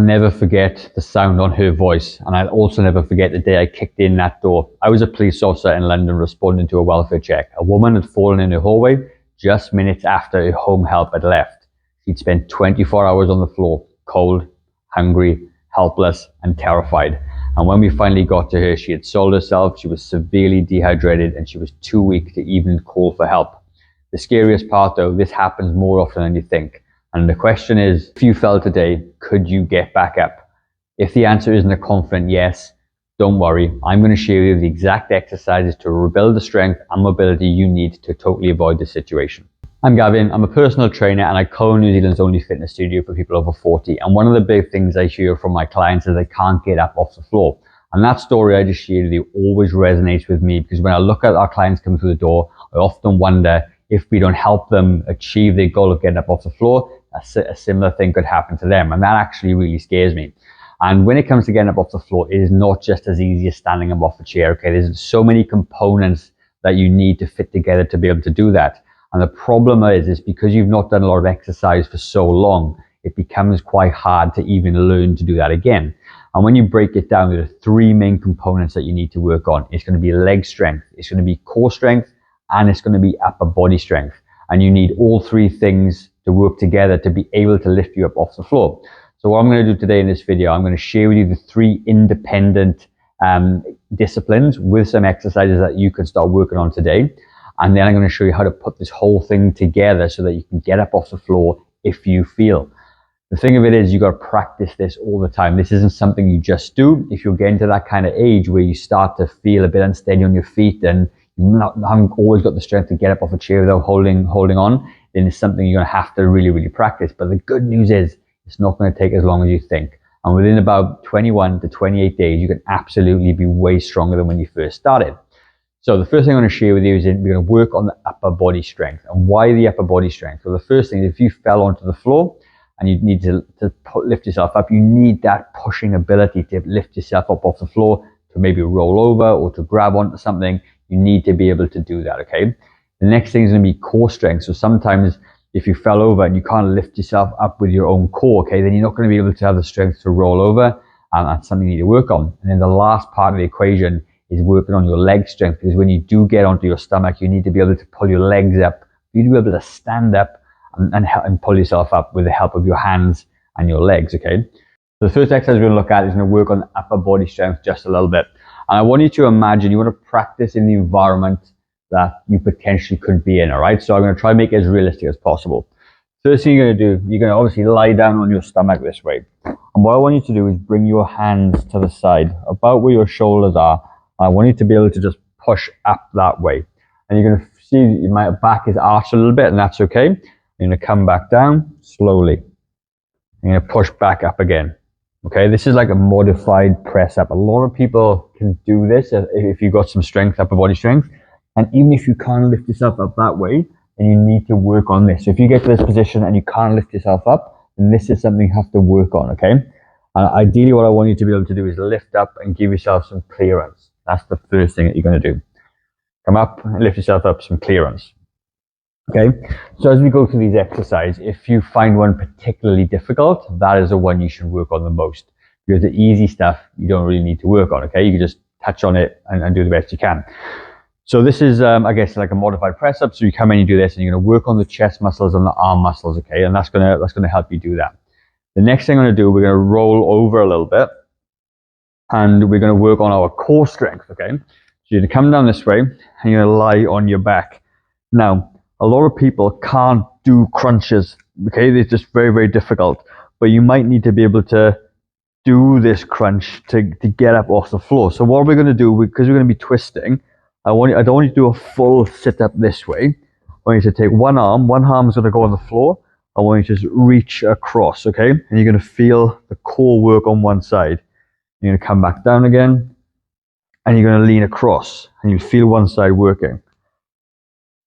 Never forget the sound on her voice, and I'll also never forget the day I kicked in that door. I was a police officer in London responding to a welfare check. A woman had fallen in her hallway just minutes after her home help had left. She'd spent 24 hours on the floor, cold, hungry, helpless, and terrified. And when we finally got to her, she had soiled herself, she was severely dehydrated, and she was too weak to even call for help. The scariest part though, this happens more often than you think. And the question is, if you fell today, could you get back up? If the answer isn't a confident yes, don't worry. I'm going to share with you the exact exercises to rebuild the strength and mobility you need to totally avoid this situation. I'm Gavin, I'm a personal trainer and I co-own New Zealand's only fitness studio for people over 40. And one of the big things I hear from my clients is they can't get up off the floor. And that story I just shared with you always resonates with me, because when I look at our clients coming through the door, I often wonder if we don't help them achieve their goal of getting up off the floor, a similar thing could happen to them. And that actually really scares me. And when it comes to getting up off the floor, it is not just as easy as standing up off a chair, okay? There's so many components that you need to fit together to be able to do that. And the problem is because you've not done a lot of exercise for so long, it becomes quite hard to even learn to do that again. And when you break it down, there are three main components that you need to work on. It's going to be leg strength, it's going to be core strength, and it's going to be upper body strength. And you need all three things to work together to be able to lift you up off the floor. So what I'm going to do today in this video, I'm going to share with you the three independent disciplines with some exercises that you can start working on today. And then I'm going to show you how to put this whole thing together so that you can get up off the floor if you feel. The thing of it is, you got to practice this all the time. This isn't something you just do. If you're getting to that kind of age where you start to feel a bit unsteady on your feet and you haven't always got the strength to get up off a chair without holding on, then it's something you're going to have to really practice. But the good news is, it's not going to take as long as you think. And within about 21 to 28 days, you can absolutely be way stronger than when you first started. So the first thing I'm going to share with you is we're going to work on the upper body strength. And why the upper body strength? Well, the first thing is, if you fell onto the floor and you need to lift yourself up, you need that pushing ability to lift yourself up off the floor, to maybe roll over or to grab onto something. You need to be able to do that, okay? The next thing is going to be core strength. So sometimes if you fell over and you can't lift yourself up with your own core, okay, then you're not going to be able to have the strength to roll over, and that's something you need to work on. And then the last part of the equation is working on your leg strength, because when you do get onto your stomach, you need to be able to pull your legs up. You need to be able to stand up and pull yourself up with the help of your hands and your legs, okay? So the first exercise we're going to look at is going to work on upper body strength just a little bit. And I want you to imagine you want to practice in the environment that you potentially could be in, all right? So I'm going to try and make it as realistic as possible. First thing you're going to do, you're going to obviously lie down on your stomach this way. And what I want you to do is bring your hands to the side, about where your shoulders are. I want you to be able to just push up that way. And you're going to see my back is arched a little bit, and that's okay. You're going to come back down slowly. You're going to push back up again. Okay, this is like a modified press up. A lot of people can do this if you've got some strength, upper body strength. And even if you can't lift yourself up that way, then you need to work on this. So if you get to this position and you can't lift yourself up, then this is something you have to work on, okay? And ideally what I want you to be able to do is lift up and give yourself some clearance. That's the first thing that you're going to do. Come up and lift yourself up, some clearance. Okay, so as we go through these exercises, if you find one particularly difficult, that is the one you should work on the most. Because the easy stuff, you don't really need to work on, okay? You can just touch on it and do the best you can. So this is, I guess, like a modified press up. So you come in, you do this, and you're going to work on the chest muscles and the arm muscles, okay? And that's going to help you do that. The next thing I'm going to do, we're going to roll over a little bit, and we're going to work on our core strength, okay? So you're going to come down this way, and you're going to lie on your back. Now, a lot of people can't do crunches, okay? They're just very difficult. But you might need to be able to do this crunch to get up off the floor. So what we're going to do, because we're going to be twisting, I don't want you to do a full sit up this way. I want you to take one arm is going to go on the floor. I want you to just reach across, okay? And you're going to feel the core work on one side. You're going to come back down again, and you're going to lean across, and you feel one side working.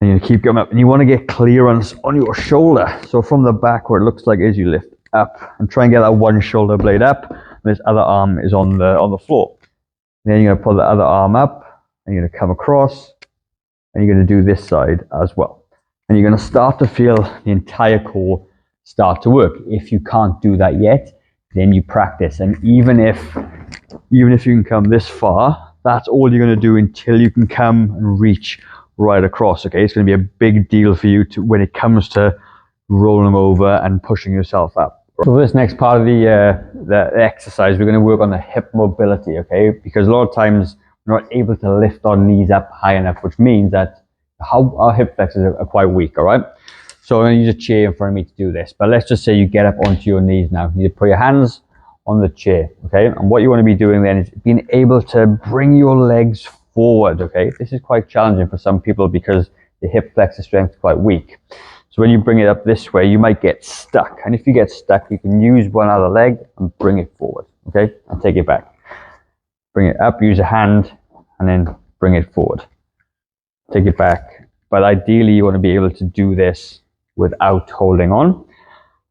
And you keep going up, and you want to get clearance on your shoulder. So from the back where it looks like is, you lift up and try and get that one shoulder blade up, and this other arm is on the floor. And then you're going to pull the other arm up, and you're going to come across, and you're going to do this side as well. And you're going to start to feel the entire core start to work. If you can't do that yet, then you practice. And even if you can come this far, that's all you're going to do until you can come and reach right across. Okay, it's going to be a big deal for you when it comes to rolling over and pushing yourself up. So for this next part of the exercise, we're going to work on the hip mobility. Okay, because a lot of times we're not able to lift our knees up high enough, which means that our hip flexors are quite weak. All right, so I'm going to use a chair in front of me to do this. But let's just say you get up onto your knees now. You need to put your hands on the chair, okay? And what you want to be doing then is being able to bring your legs forward, okay? This is quite challenging for some people because the hip flexor strength is quite weak. So when you bring it up this way, you might get stuck. And if you get stuck, you can use one other leg and bring it forward, okay? And take it back. Bring it up, use a hand, and then bring it forward. Take it back. But ideally, you want to be able to do this without holding on.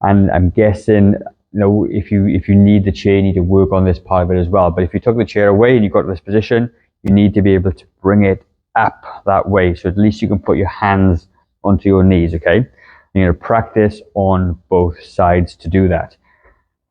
And I'm guessing, you know, if you need the chair, you need to work on this part of it as well. But if you took the chair away and you got to this position, you need to be able to bring it up that way. So at least you can put your hands onto your knees, okay? And you're going to practice on both sides to do that.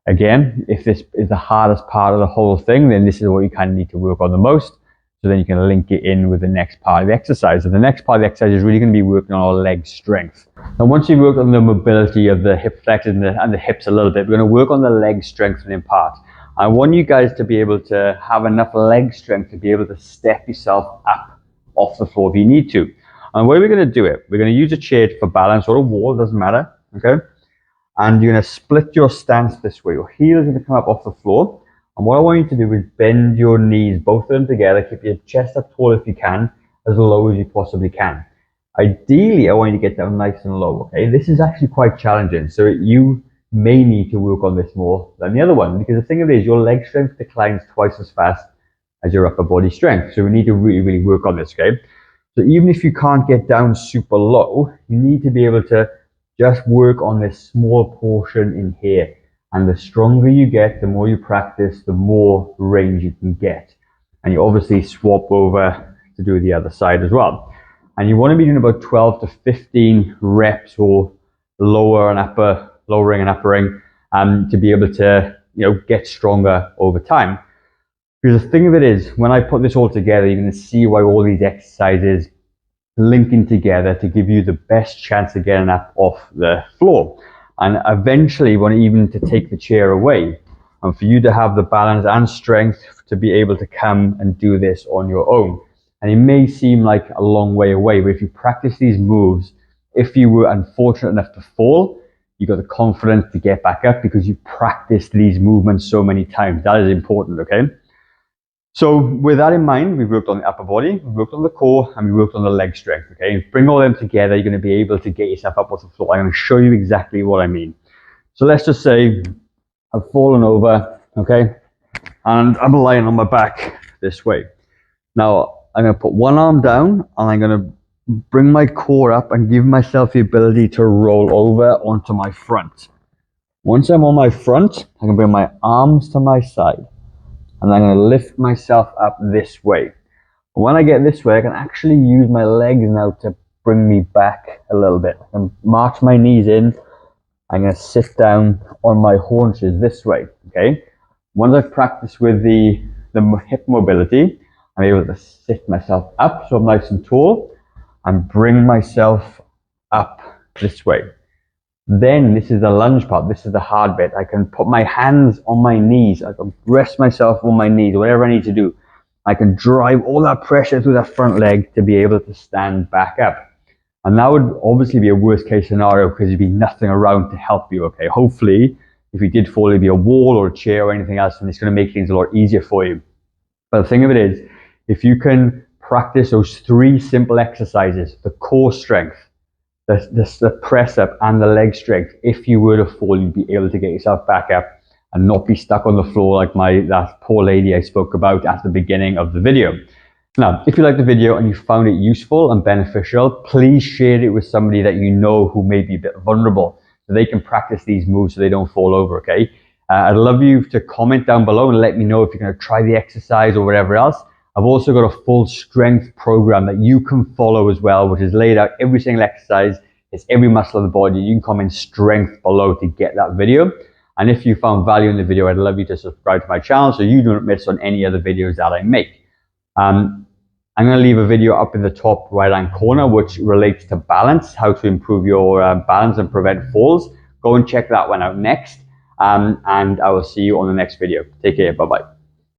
Again, if this is the hardest part of the whole thing, then this is what you kind of need to work on the most. So then you can link it in with the next part of the exercise. And the next part of the exercise is really going to be working on our leg strength. And once you've worked on the mobility of the hip flexors and the hips a little bit, we're going to work on the leg strengthening part. I want you guys to be able to have enough leg strength to be able to step yourself up off the floor if you need to. And the way we're going to do it, we're going to use a chair for balance or a wall, doesn't matter, okay? And you're going to split your stance this way. Your heel is going to come up off the floor. And what I want you to do is bend your knees, both of them together, keep your chest up tall if you can, as low as you possibly can. Ideally, I want you to get down nice and low, okay? This is actually quite challenging, so you may need to work on this more than the other one, because the thing of it is, your leg strength declines twice as fast as your upper body strength, so we need to really work on this, okay? So even if you can't get down super low, you need to be able to just work on this small portion in here. And the stronger you get, the more you practice, the more range you can get. And you obviously swap over to do the other side as well. And you want to be doing about 12 to 15 reps or lowering and uppering to be able to, you know, get stronger over time. Because the thing of it is, when I put this all together, you're going to see why all these exercises linking together to give you the best chance of getting up off the floor. And eventually, want even to take the chair away and for you to have the balance and strength to be able to come and do this on your own. And it may seem like a long way away, but if you practice these moves, if you were unfortunate enough to fall, you got the confidence to get back up because you practiced these movements so many times. That is important, okay? So with that in mind, we've worked on the upper body, we've worked on the core, and we worked on the leg strength, okay? Bring all them together, you're going to be able to get yourself up off the floor. I'm going to show you exactly what I mean. So let's just say I've fallen over, okay? And I'm lying on my back this way. Now, I'm going to put one arm down, and I'm going to bring my core up and give myself the ability to roll over onto my front. Once I'm on my front, I can bring my arms to my side. And I'm going to lift myself up this way. When I get this way, I can actually use my legs now to bring me back a little bit. I can march my knees in. I'm going to sit down on my haunches this way, okay? Once I've practiced with the hip mobility, I'm able to sit myself up so I'm nice and tall and bring myself up this way. Then this is the lunge part. This is the hard bit. I can put my hands on my knees. I can rest myself on my knees, whatever I need to do. I can drive all that pressure through that front leg to be able to stand back up. And that would obviously be a worst case scenario because there'd be nothing around to help you, okay? Hopefully, if you did fall, it'd be a wall or a chair or anything else, and it's going to make things a lot easier for you. But the thing of it is, if you can practice those 3 simple exercises, the core strength, the press up and the leg strength, if you were to fall, you'd be able to get yourself back up and not be stuck on the floor like that poor lady I spoke about at the beginning of the video. Now, if you liked the video and you found it useful and beneficial, please share it with somebody that you know who may be a bit vulnerable so they can practice these moves so they don't fall over, okay? I'd love you to comment down below and let me know if you're going to try the exercise or whatever else. I've also got a full strength program that you can follow as well, which is laid out every single exercise. It's every muscle of the body. You can comment strength below to get that video. And if you found value in the video, I'd love you to subscribe to my channel so you don't miss on any other videos that I make. I'm going to leave a video up in the top right hand corner which relates to balance, how to improve your balance and prevent falls. Go and check that one out next. And I will see you on the next video. Take care. Bye-bye.